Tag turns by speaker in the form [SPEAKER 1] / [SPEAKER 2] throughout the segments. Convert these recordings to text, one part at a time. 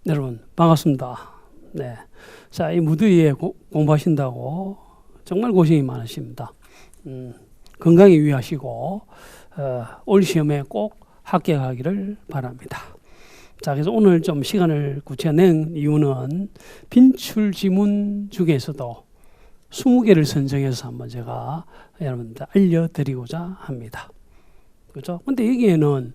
[SPEAKER 1] 여러분 반갑습니다. 네, 자, 이 무더위에 공부하신다고 정말 고생이 많으십니다. 건강에 유의하시고 올 시험에 꼭 합격하기를 바랍니다. 자, 그래서 오늘 좀 시간을 굳게 낸 이유는 빈출 지문 중에서도 20개를 선정해서 한번 제가 여러분들 알려드리고자 합니다. 그렇죠? 근데 여기에는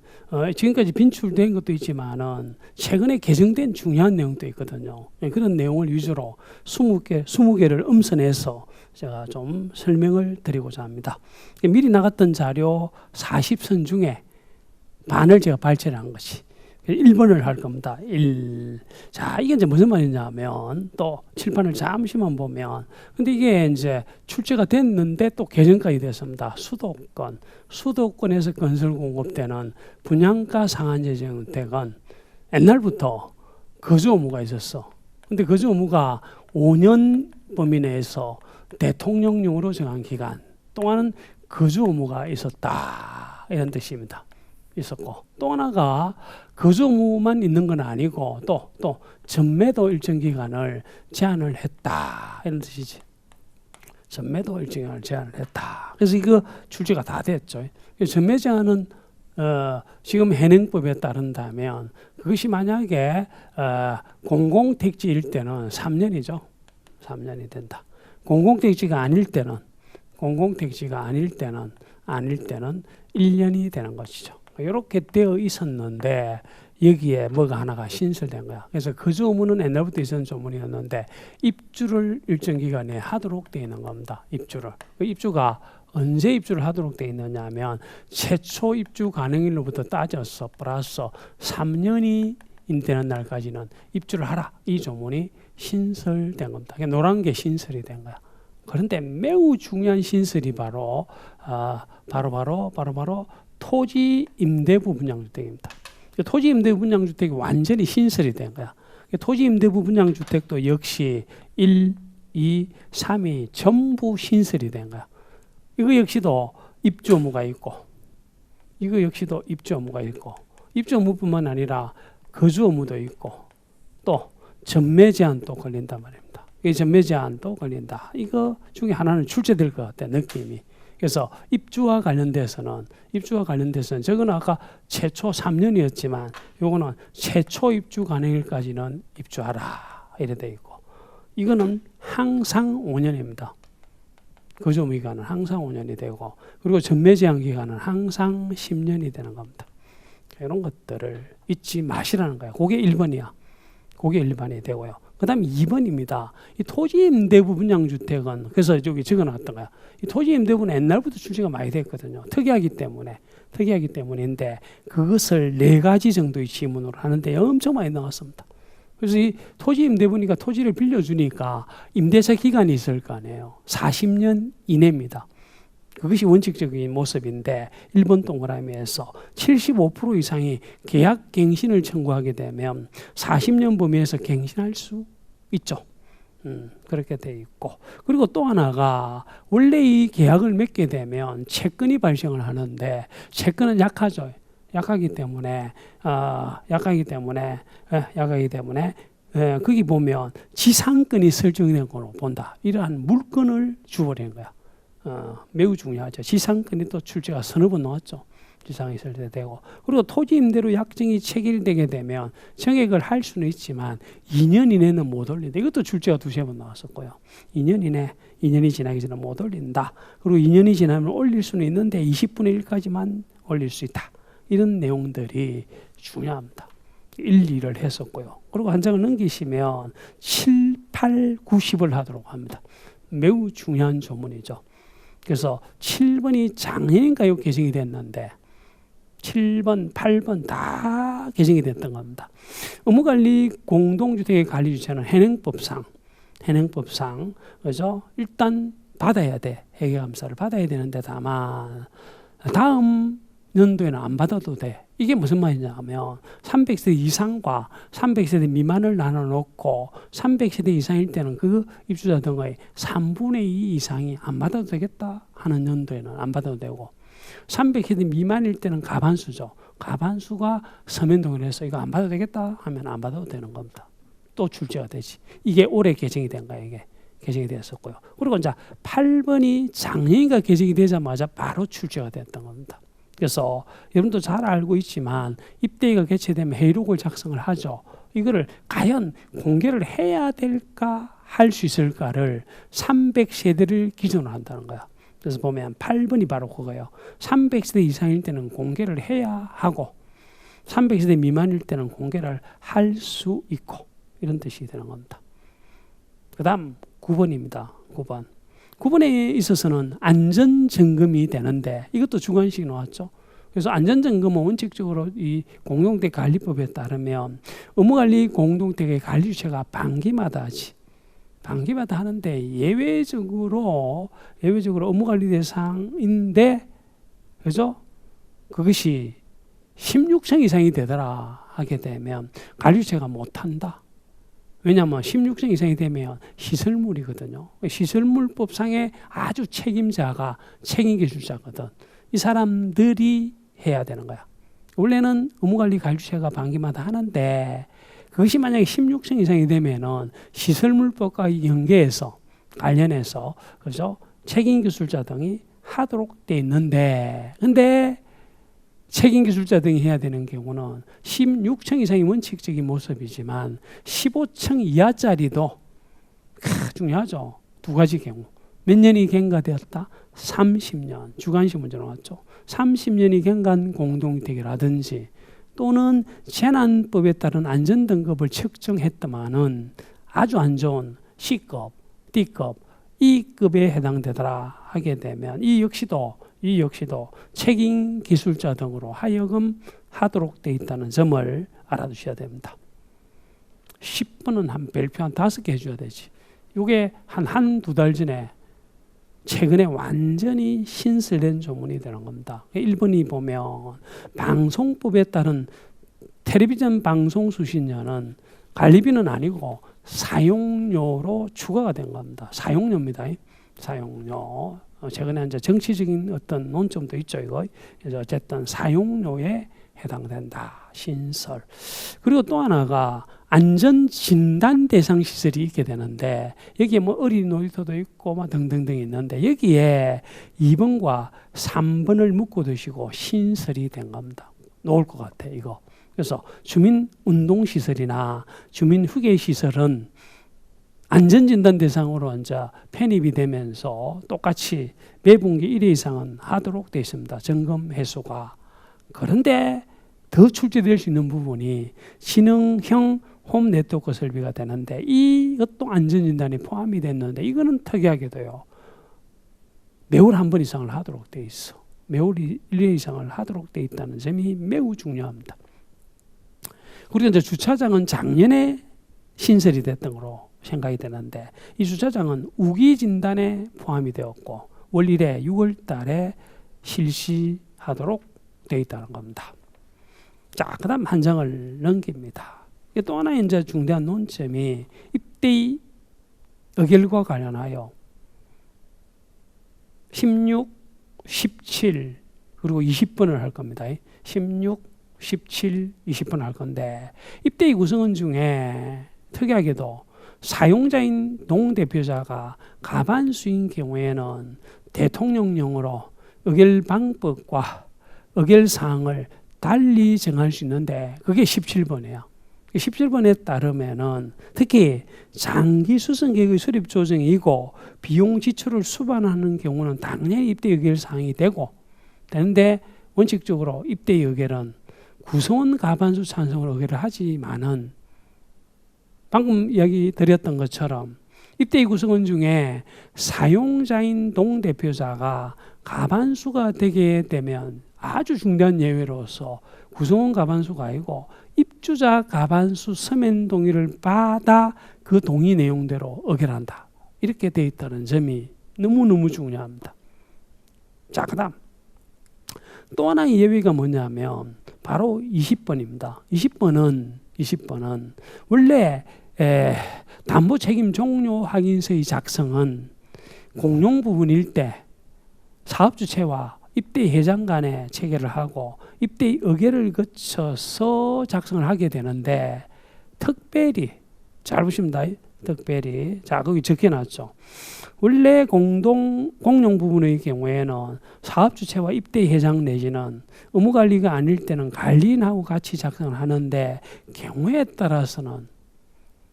[SPEAKER 1] 지금까지 빈출된 것도 있지만은 최근에 개정된 중요한 내용도 있거든요. 그런 내용을 위주로 20개를 엄선해서 제가 좀 설명을 드리고자 합니다. 미리 나갔던 자료 40선 중에 반을 제가 발췌를 한 것이 1번을 할 겁니다. 자, 이게 이제 무슨 말이냐면 또 칠판을 잠시만 보면 근데 이게 이제 출제가 됐는데 또 개정까지 됐습니다. 수도권에서 건설 공급되는 분양가 상한제 정책은 옛날부터 거주 의무가 있었어. 근데 거주 의무가 5년 범위 내에서 대통령령으로 정한 기간 동안은 거주 의무가 있었다. 이런 뜻입니다. 있었고 또 하나가 거주 의무만 있는 건 아니고 또 전매도 일정 기간을 제한을 했다 이런 뜻이지. 전매도 일정 기간을 제한을 했다. 그래서 이거 출제가 다 됐죠. 전매 제한은 지금 현행법에 따른다면 그것이 만약에 공공택지일 때는 3년이죠. 3년이 된다. 공공택지가 아닐 때는 1년이 되는 것이죠. 이렇게 되어 있었는데 여기에 뭐가 하나가 신설된 거야. 그래서 거주 의무는 옛날부터 있었던 조문이었는데 입주를 일정 기간에 하도록 되어 있는 겁니다. 입주를. 그 입주가 언제 입주를 하도록 되어 있느냐 하면 최초 입주 가능일로부터 따져서 플러스 3년이 되는 날까지는 입주를 하라. 이 조문이 신설된 겁니다. 노란 게 신설이 된 거야. 그런데 매우 중요한 신설이 바로 토지 임대부 분양주택입니다. 토지 임대부 분양주택이 완전히 신설이 된 거야. 토지 임대부 분양주택도 역시 1, 2, 3이 전부 신설이 된 거야. 이거 역시도 입주 의무가 있고, 입주 의무뿐만 아니라 거주 의무도 있고, 또 전매 제한도 걸린단 말입니다. 이 전매 제한도 걸린다. 이거 중에 하나는 출제될 것 같아, 느낌이. 그래서 입주와 관련돼서는 저건 아까 최초 3년이었지만 요거는 최초 입주 가능일까지는 입주하라 이래 돼 있고 이거는 항상 5년입니다. 거주 의무 기간은 항상 5년이 되고 그리고 전매 제한 기간은 항상 10년이 되는 겁니다. 이런 것들을 잊지 마시라는 거예요. 그게 1번이야. 그게 1번이 되고요. 그 다음에 2번입니다. 이 토지 임대부 분양주택은 그래서 여기 적어놨던 거야. 이 토지 임대부는 옛날부터 출시가 많이 됐거든요. 특이하기 때문인데 그것을 4가지 정도의 지문으로 하는데 엄청 많이 나왔습니다. 그래서 이 토지 임대부니까 토지를 빌려주니까 임대차 기간이 있을 거 아니에요. 40년 이내입니다. 그것이 원칙적인 모습인데 1번 동그라미에서 75% 이상이 계약 갱신을 청구하게 되면 40년 범위에서 갱신할 수 있죠. 그렇게 돼 있고 그리고 또 하나가 원래 이 계약을 맺게 되면 채권이 발생을 하는데 채권은 약하죠. 약하기 때문에 거기 보면 지상권이 설정된 걸로 본다. 이러한 물건을 주버리는 거야. 매우 중요하죠. 지상권이 또 출제가 서너 번 나왔죠. 지상이 설정되고 그리고 토지 임대료 약정이 체결되게 되면 정액을 할 수는 있지만 2년 이내는 못 올린다. 이것도 출제가 2-3번 나왔었고요. 2년이 지나기 전에 못 올린다. 그리고 2년이 지나면 올릴 수는 있는데 20분의 1까지만 올릴 수 있다. 이런 내용들이 중요합니다. 1, 2를 했었고요. 그리고 한 장을 넘기시면 7, 8, 9, 10을 하도록 합니다. 매우 중요한 조문이죠. 그래서 7번이 작년인가요? 개정이 됐는데 7번, 8번 다 개정이 됐던 겁니다. 의무관리 공동주택의 관리주체는 현행법상 그죠? 일단 받아야 돼. 회계감사를 받아야 되는데 다만 다음 연도에는 안 받아도 돼. 이게 무슨 말이냐면 300세대 이상과 300세대 미만을 나눠놓고 300세대 이상일 때는 그 입주자 등의 3분의 2 이상이 안 받아도 되겠다 하는 연도에는 안 받아도 되고 300세대 미만일 때는 과반수죠. 가반수가 서면 동의해서 이거 안 받아도 되겠다 하면 안 받아도 되는 겁니다. 또 출제가 되지. 이게 올해 개정이 된 거예요. 이게 개정이 됐었고요. 그리고 이제 8번이 작년인가 개정이 되자마자 바로 출제가 됐던 겁니다. 그래서 여러분도 잘 알고 있지만 입대위가 개최되면 회의록을 작성을 하죠. 이거를 과연 공개를 해야 될까 할 수 있을까를 300세대를 기준으로 한다는 거야. 그래서 보면 8번이 바로 그거예요. 300세대 이상일 때는 공개를 해야 하고 300세대 미만일 때는 공개를 할 수 있고 이런 뜻이 되는 겁니다. 그 다음 9번입니다. 9번. 9번에 있어서는 안전점검이 되는데 이것도 주관식이 나왔죠. 그래서 안전점검은 원칙적으로 이 공동택 관리법에 따르면 업무관리 공동택의 관리주체가 반기마다 하지. 반기마다 하는데 예외적으로 업무관리 대상인데 그죠? 그것이 16층 이상이 되더라 하게 되면 관리주체가 못한다. 왜냐하면 16층 이상이 되면 시설물이거든요. 시설물법상의 아주 책임자가 책임기술자거든. 이 사람들이 해야 되는 거야. 원래는 업무관리 관리주체가 반기마다 하는데 그것이 만약에 16층 이상이 되면은 시설물법과 연계해서 관련해서 그죠? 책임기술자 등이 하도록 돼 있는데 근데 책임기술자 등이 해야 되는 경우는 16층 이상이 원칙적인 모습이지만 15층 이하짜리도 중요하죠. 두 가지 경우. 몇 년이 경과되었다? 30년. 주관식 문제 나왔죠. 30년이 경과한 공동택이라든지 또는 재난법에 따른 안전등급을 측정했더만은 아주 안 좋은 C급, D급, E급에 해당되더라 하게 되면 이 역시도 책임 기술자 등으로 하여금 하도록 되어 있다는 점을 알아두셔야 됩니다. 10번은 한 별표 한 5개 해줘야 되지. 이게 한두 달 전에 최근에 완전히 신설된 조문이 되는 겁니다. 1번이 보면 방송법에 따른 텔레비전 방송 수신료는 관리비는 아니고 사용료로 추가가 된 겁니다. 사용료입니다. 사용료. 최근에 이제 정치적인 어떤 논점도 있죠, 이거. 그래서 어쨌든 사용료에 해당된다. 신설. 그리고 또 하나가 안전진단 대상 시설이 있게 되는데 여기에 뭐 어린이 놀이터도 있고 막 등등등 있는데 여기에 2번과 3번을 묶어 두시고 신설이 된 겁니다. 놓을 것 같아, 이거. 그래서 주민운동시설이나 주민휴게시설은 안전진단 대상으로 이제 편입이 되면서 똑같이 매분기 1회 이상은 하도록 되어 있습니다. 점검 횟수가. 그런데 더 출제될 수 있는 부분이 지능형 홈 네트워크 설비가 되는데 이것도 안전진단이 포함이 됐는데 이거는 특이하게도요. 매월 한 번 이상을 하도록 되어 있어. 매월 1회 이상을 하도록 되어 있다는 점이 매우 중요합니다. 그리고 이제 주차장은 작년에 신설이 됐던 거로 생각이 되는데 이 주차장은 우기 진단에 포함이 되었고 월 1회 6월 달에 실시하도록 되어 있다는 겁니다. 자, 그 다음 한 장을 넘깁니다. 또 하나 이제 중대한 논점이 입대의 의결과 관련하여 16, 17 그리고 20번을 할 겁니다. 16, 17, 20번 할 건데 입대의 구성원 중에 특이하게도 사용자인 동대표자가 가반수인 경우에는 대통령령으로 의결 방법과 의결 사항을 달리 정할 수 있는데 그게 17번이에요. 17번에 따르면은 특히 장기 수선 계획의 수립 조정이고 비용 지출을 수반하는 경우는 당연히 입대 의결 사항이 되는데 원칙적으로 입대 의결은 구성원 가반수 찬성으로 의결을 하지만은 방금 이야기 드렸던 것처럼 입대 구성원 중에 사용자인 동대표자가 가반수가 되게 되면 아주 중대한 예외로서 구성원 가반수가 아니고 입주자 가반수 서면 동의를 받아 그 동의 내용대로 의결한다. 이렇게 되어 있다는 점이 너무너무 중요합니다. 자, 그 다음 또 하나의 예외가 뭐냐면 바로 20번입니다. 20번은 원래 담보 책임 종료 확인서의 작성은 공용 부분일 때 사업 주체와 입대위 회장 간에 체결을 하고 입대위 의결을 거쳐서 작성을 하게 되는데 특별히 잘 보십니다. 특별히 자 거기 적혀놨죠. 원래 공용 부분의 경우에는 사업주체와 입대위 회장 내지는 의무관리가 아닐 때는 관리인하고 같이 작성을 하는데 경우에 따라서는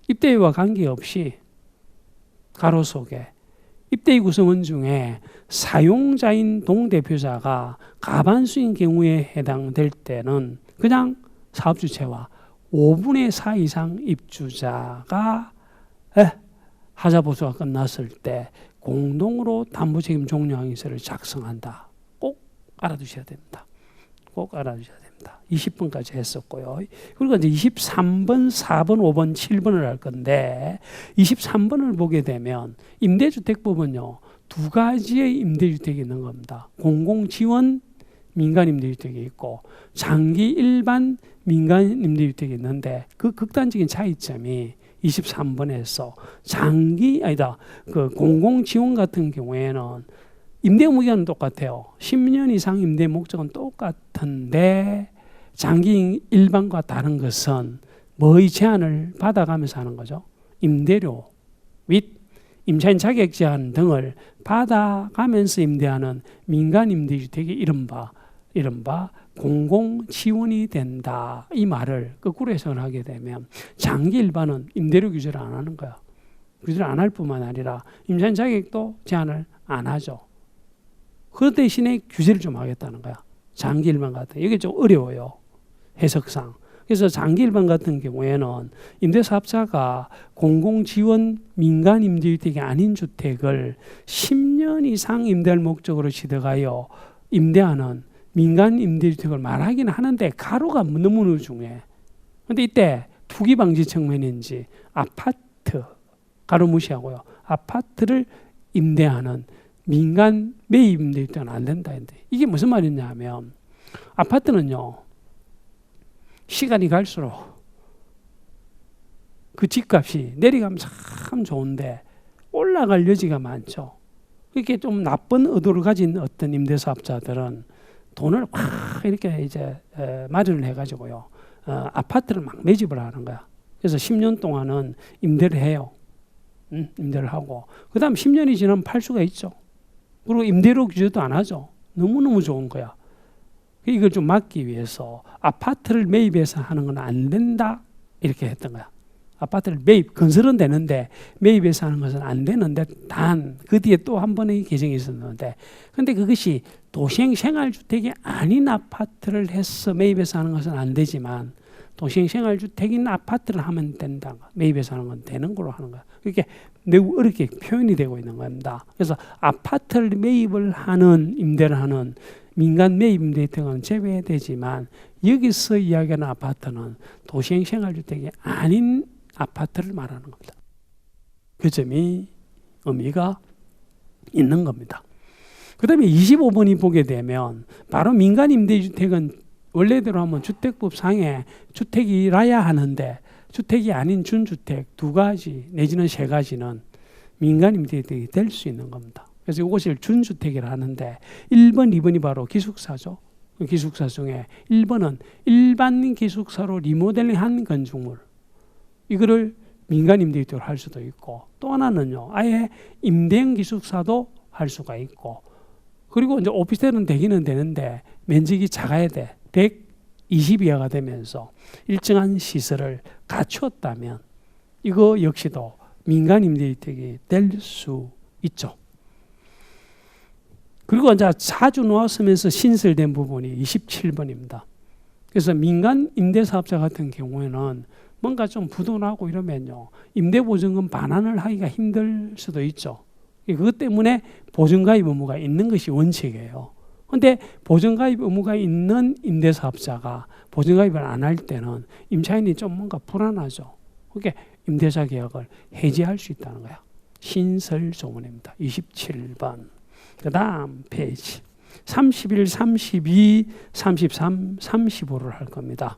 [SPEAKER 1] 입대위와 관계없이 가로 속에 입대위 구성원 중에 사용자인 동대표자가 과반수인 경우에 해당될 때는 그냥 사업주체와 5분의 4 이상 입주자가 하자보수가 끝났을 때 공동으로 담보책임 종료항의서를 작성한다. 꼭 알아두셔야 됩니다. 꼭 알아두셔야 됩니다. 20번까지 했었고요. 그리고 이제 23번, 4번, 5번, 7번을 할 건데 23번을 보게 되면 임대주택법은요. 두 가지의 임대주택이 있는 겁니다. 공공지원 민간임대주택이 있고 장기 일반 민간임대주택이 있는데 그 극단적인 차이점이 23번에서 그 공공지원 같은 경우에는 임대 의무기간은 똑같아요. 10년 이상 임대 목적은 똑같은데 장기 일반과 다른 것은 뭐의 제한을 받아가면서 하는 거죠. 임대료 및 임차인 자격 제한 등을 받아가면서 임대하는 민간 임대주택이 이른바 공공지원이 된다. 이 말을 거꾸로 해석을 하게 되면 장기 일반은 임대료 규제를 안 하는 거야. 규제를 안 할 뿐만 아니라 임차인 자격도 제한을 안 하죠. 그 대신에 규제를 좀 하겠다는 거야. 장기 일반 같은 이게 좀 어려워요. 해석상. 그래서 장기 일반 같은 경우에는 임대사업자가 공공지원 민간 임대주택이 아닌 주택을 10년 이상 임대할 목적으로 취득하여 임대하는 민간 임대주택을 말하기는 하는데 가로가 너무너무 중요해. 그런데 이때 투기 방지 측면인지 아파트 가로 무시하고요. 아파트를 임대하는 민간 매입 임대주택은 안 된다. 이게 무슨 말이냐 하면 아파트는요. 시간이 갈수록 그 집값이 내려가면 참 좋은데 올라갈 여지가 많죠. 이렇게 좀 나쁜 의도를 가진 어떤 임대사업자들은 돈을 확 이렇게 이제 마련을 해가지고요. 아파트를 막 매집을 하는 거야. 그래서 10년 동안은 임대를 해요. 임대를 하고. 그 다음 10년이 지나면 팔 수가 있죠. 그리고 임대료 규제도 안 하죠. 너무너무 좋은 거야. 이걸 좀 막기 위해서 아파트를 매입해서 하는 건 안 된다. 이렇게 했던 거야. 아파트를 건설은 되는데 매입해서 하는 것은 안 되는데 단 그 뒤에 또 한 번의 개정이 있었는데 근데 그것이 도시행 생활주택이 아닌 아파트를 해서 매입해서 하는 것은 안 되지만 도시행 생활주택인 아파트를 하면 된다. 매입해서 하는 건 되는 걸로 하는 거야. 이렇게 매우 어렵게 표현이 되고 있는 겁니다. 그래서 아파트를 매입을 하는 임대를 하는 민간 매입 임대주택은 제외되지만 여기서 이야기하는 아파트는 도시행 생활주택이 아닌 아파트를 말하는 겁니다. 그 점이 의미가 있는 겁니다. 그 다음에 25번이 보게 되면 바로 민간 임대주택은 원래대로 하면 주택법상에 주택이라야 하는데 주택이 아닌 준주택 두 가지 내지는 세 가지는 민간 임대주택이 될 수 있는 겁니다. 그래서 이것을 준주택이라 하는데 1번, 2번이 바로 기숙사죠. 기숙사 중에 1번은 일반 기숙사로 리모델링한 건축물 이거를 민간 임대주택으로 할 수도 있고 또 하나는요 아예 임대형 기숙사도 할 수가 있고 그리고 이제 오피스텔은 되기는 되는데 면적이 작아야 돼. 120이하가 되면서 일정한 시설을 갖추었다면 이거 역시도 민간 임대주택이 될 수 있죠. 그리고 이제 자주 나왔으면서 신설된 부분이 27번입니다. 그래서 민간 임대사업자 같은 경우에는 뭔가 좀 부도나고 이러면요. 임대보증금 반환을 하기가 힘들 수도 있죠. 그것 때문에 보증가입 의무가 있는 것이 원칙이에요. 그런데 보증가입 의무가 있는 임대사업자가 보증가입을 안 할 때는 임차인이 좀 뭔가 불안하죠. 그게 임대차 계약을 해지할 수 있다는 거야. 신설조문입니다. 27번. 그 다음 페이지 31, 32, 33, 35를 할 겁니다.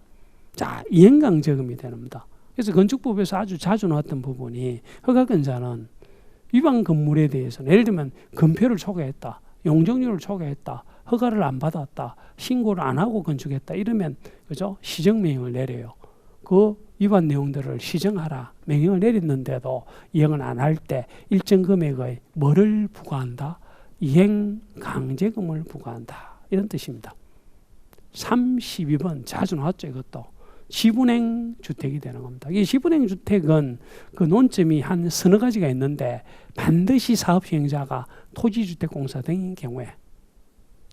[SPEAKER 1] 자, 이행강제금이 됩니다. 그래서 건축법에서 아주 자주 나왔던 부분이 허가건자는 위반 건물에 대해서는 예를 들면 건폐를 초과했다, 용적률을 초과했다, 허가를 안 받았다, 신고를 안 하고 건축했다 이러면 그죠? 시정 명령을 내려요. 그 위반 내용들을 시정하라 명령을 내렸는데도 이행을 안 할 때 일정 금액의 뭐를 부과한다? 이행 강제금을 부과한다. 이런 뜻입니다. 32번 자주 나왔죠. 이것도 지분행 주택이 되는 겁니다. 이 지분행 주택은 그 논점이 한 서너 가지가 있는데 반드시 사업 시행자가 토지주택공사 등인 경우에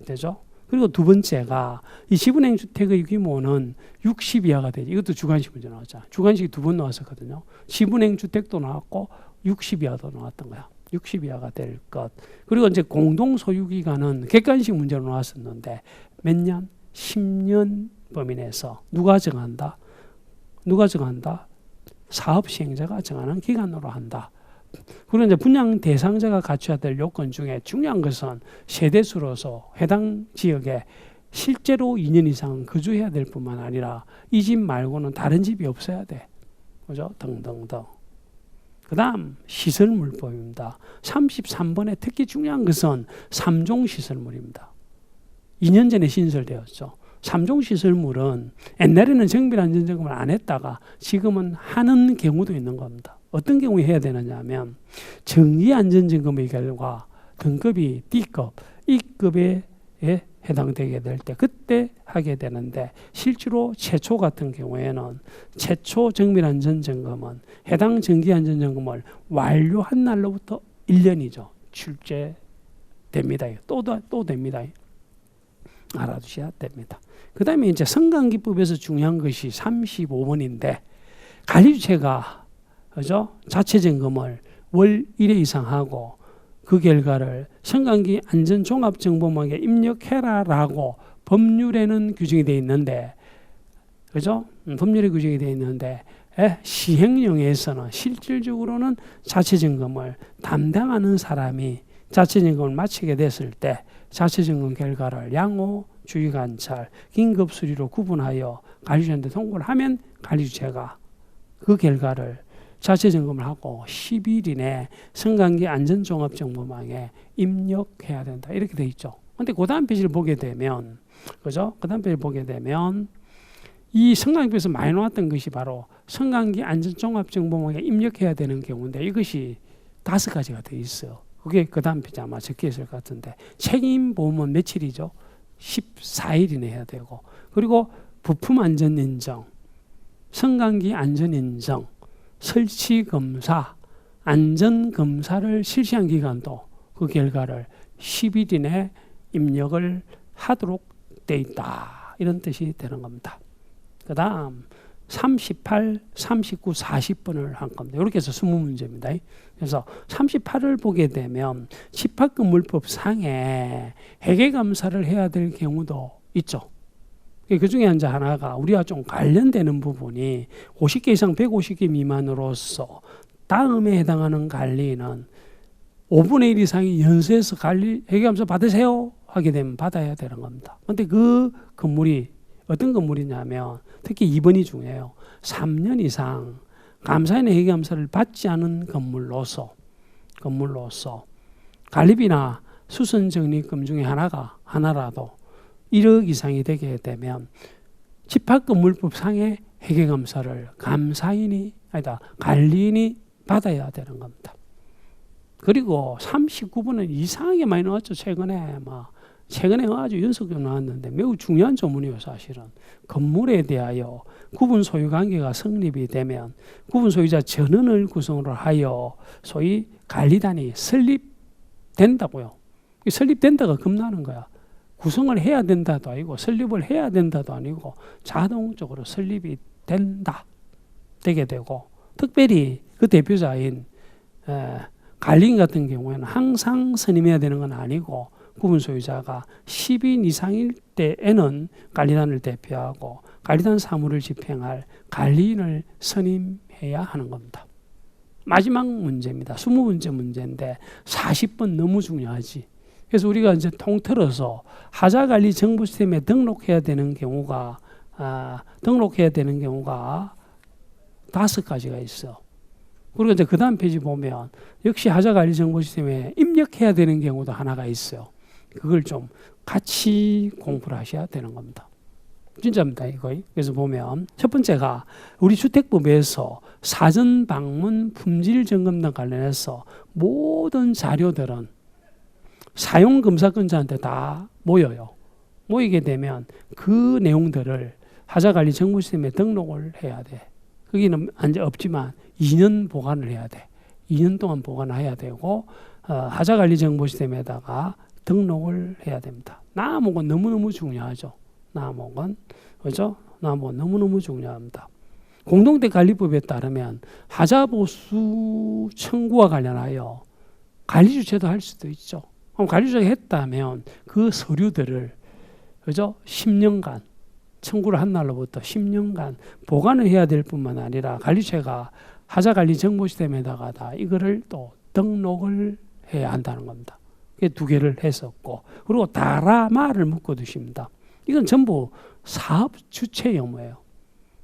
[SPEAKER 1] 되죠. 그리고 두 번째가 이 지분행 주택의 규모는 60 이하가 되죠. 이것도 주관식 문제 나왔죠. 주관식이 두 번 나왔었거든요. 지분행 주택도 나왔고 60 이하도 나왔던 거야. 60 이하가 될 것. 그리고 이제 공동 소유 기간은 객관식 문제로 나왔었는데 몇 년? 10년 범위 내에서 누가 정한다? 누가 정한다? 사업 시행자가 정하는 기간으로 한다. 그리고 이제 분양 대상자가 갖춰야 될 요건 중에 중요한 것은 세대수로서 해당 지역에 실제로 2년 이상 거주해야 될 뿐만 아니라 이 집 말고는 다른 집이 없어야 돼. 그죠? 등등등. 그 다음 시설물법입니다. 33번에 특히 중요한 것은 3종 시설물입니다. 2년 전에 신설되었죠. 3종 시설물은 옛날에는 정비안전점검을 안 했다가 지금은 하는 경우도 있는 겁니다. 어떤 경우에 해야 되느냐 하면 정기안전점검의 결과 등급이 D급, E급에 해당되게 될 때 그때 하게 되는데 실제로 최초 같은 경우에는 최초 정밀안전점검은 해당 정기안전점검을 완료한 날로부터 1년이죠. 출제됩니다. 또 됩니다. 알아두셔야 됩니다. 그 다음에 이제 성관기법에서 중요한 것이 35번인데 관리주체가 그죠? 자체 점검을 월 1회 이상 하고 그 결과를 성관기 안전종합정보망에 입력해라라고 법률에는 규정이 되어 있는데 그죠? 법률에 규정이 되어 있는데 시행령에서는 실질적으로는 자체 점검을 담당하는 사람이 자체 점검을 마치게 됐을 때 자체 점검 결과를 양호, 주의관찰, 긴급수리로 구분하여 관리주체한테 통보를 하면 관리주체가 그 결과를 자체 점검을 하고 10일 이내 성관기 안전종합정보망에 입력해야 된다. 이렇게 돼 있죠. 근데 그 다음 페이지를 보게 되면, 그죠? 그 다음 페이지를 보게 되면, 이 성관기법에서 많이 나왔던 것이 바로 성관기 안전종합정보망에 입력해야 되는 경우인데 이것이 5가지가 돼 있어요. 그게 그 다음 페이지 아마 적혀 있을 것 같은데, 책임보험은 며칠이죠? 14일 이내 해야 되고, 그리고 부품 안전인정, 성관기 안전인정, 설치검사, 안전검사를 실시한 기간도 그 결과를 10일 이내 입력을 하도록 돼 있다. 이런 뜻이 되는 겁니다. 그 다음 38, 39, 40번을 한 겁니다. 이렇게 해서 20문제입니다. 그래서 38을 보게 되면 집합건물법 상에 회계감사를 해야 될 경우도 있죠. 그 중에 이제 하나가 우리와 좀 관련되는 부분이 50개 이상 150개 미만으로서 다음에 해당하는 관리는 5분의 1 이상이 연수해서 관리 회계감사 받으세요 하게 되면 받아야 되는 겁니다. 그런데 그 건물이 어떤 건물이냐면 특히 2번이 중요해요. 3년 이상 감사인의 회계감사를 받지 않은 건물로서 관리비나 수선정리금 중에 하나라도 1억 이상이 되게 되면 집합건물법상의 회계감사를 관리인이 받아야 되는 겁니다. 그리고 39번은 이상하게 많이 나왔죠. 최근에 아주 연속적으로 나왔는데 매우 중요한 조문이에요. 사실은 건물에 대하여 구분 소유 관계가 성립이 되면 구분 소유자 전원을 구성으로 하여 소위 관리단이 설립된다고요. 설립된다가 겁나는 거야. 구성을 해야 된다도 아니고 설립을 해야 된다도 아니고 자동적으로 설립이 되게 되고, 특별히 그 대표자인 관리인 같은 경우에는 항상 선임해야 되는 건 아니고 구분 소유자가 10인 이상일 때에는 관리단을 대표하고 관리단 사무를 집행할 관리인을 선임해야 하는 겁니다. 마지막 문제입니다. 20문제 문제인데 40번 너무 중요하지. 그래서 우리가 이제 통틀어서 하자관리 정보 시스템에 등록해야 되는 경우가 5가지가 있어. 그리고 이제 그 다음 페이지 보면 역시 하자관리 정보 시스템에 입력해야 되는 경우도 하나가 있어요. 그걸 좀 같이 공부를 하셔야 되는 겁니다. 진짜입니다, 이거. 그래서 보면 첫 번째가 우리 주택법에서 사전 방문 품질 점검 등 관련해서 모든 자료들은 사용 검사권자한테 다 모여요. 모이게 되면 그 내용들을 하자관리 정보 시스템에 등록을 해야 돼. 거기는 없지만 2년 보관을 해야 돼. 2년 동안 보관해야 되고 하자관리 정보 시스템에다가 등록을 해야 됩니다. 나목은 너무너무 중요하죠. 나목은 그죠? 나목은 너무너무 중요합니다. 공동택관리법에 따르면 하자보수 청구와 관련하여 관리주체도 할 수도 있죠. 그럼 관리주체가 했다면 그 서류들을 그죠? 10년간 청구를 한 날로부터 10년간 보관을 해야 될 뿐만 아니라 관리주체가 하자관리 정보 시스템에다가 다 이거를 또 등록을 해야 한다는 겁니다. 두 개를 했었고, 그리고 다라마를 묶어 두십니다. 이건 전부 사업 주체 의무예요.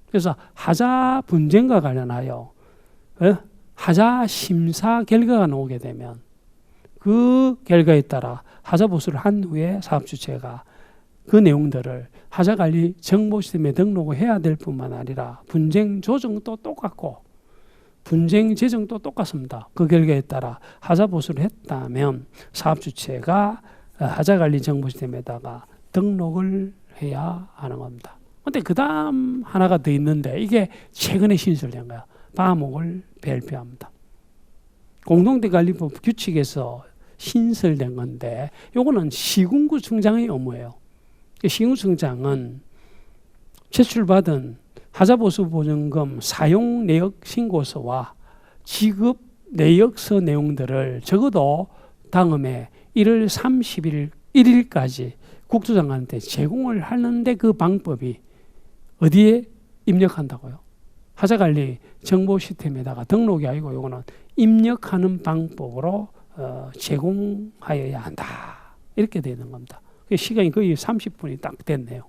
[SPEAKER 1] 그래서 하자 분쟁과 관련하여 하자 심사 결과가 나오게 되면 그 결과에 따라 하자 보수를 한 후에 사업 주체가 그 내용들을 하자관리 정보 시스템에 등록을 해야 될 뿐만 아니라 분쟁 조정도 똑같고 분쟁 재정도 똑같습니다. 그 결과에 따라 하자 보수를 했다면 사업 주체가 하자관리 정보 시스템에다가 등록을 해야 하는 겁니다. 근데 그 다음 하나가 더 있는데 이게 최근에 신설된 거야. 과목을 발표합니다. 공동택관리법 규칙에서 신설된 건데 요거는 시군구청장의 업무예요. 시군구청장은 제출받은 하자보수보증금 사용 내역 신고서와 지급 내역서 내용들을 적어도 다음에 1월 30일 1일까지 국토장관한테 제공을 하는데 그 방법이 어디에 입력한다고요? 하자관리 정보 시스템에다가 등록이 아니고 이거는 입력하는 방법으로 제공하여야 한다. 이렇게 되는 겁니다. 시간이 거의 30분이 딱 됐네요.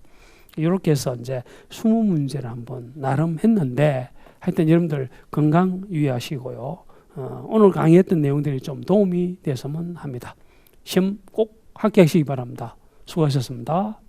[SPEAKER 1] 이렇게 해서 이제 20문제를 한번 나름 했는데 하여튼 여러분들 건강 유의하시고요. 오늘 강의했던 내용들이 좀 도움이 됐으면 합니다. 시험 꼭 합격하시기 바랍니다. 수고하셨습니다.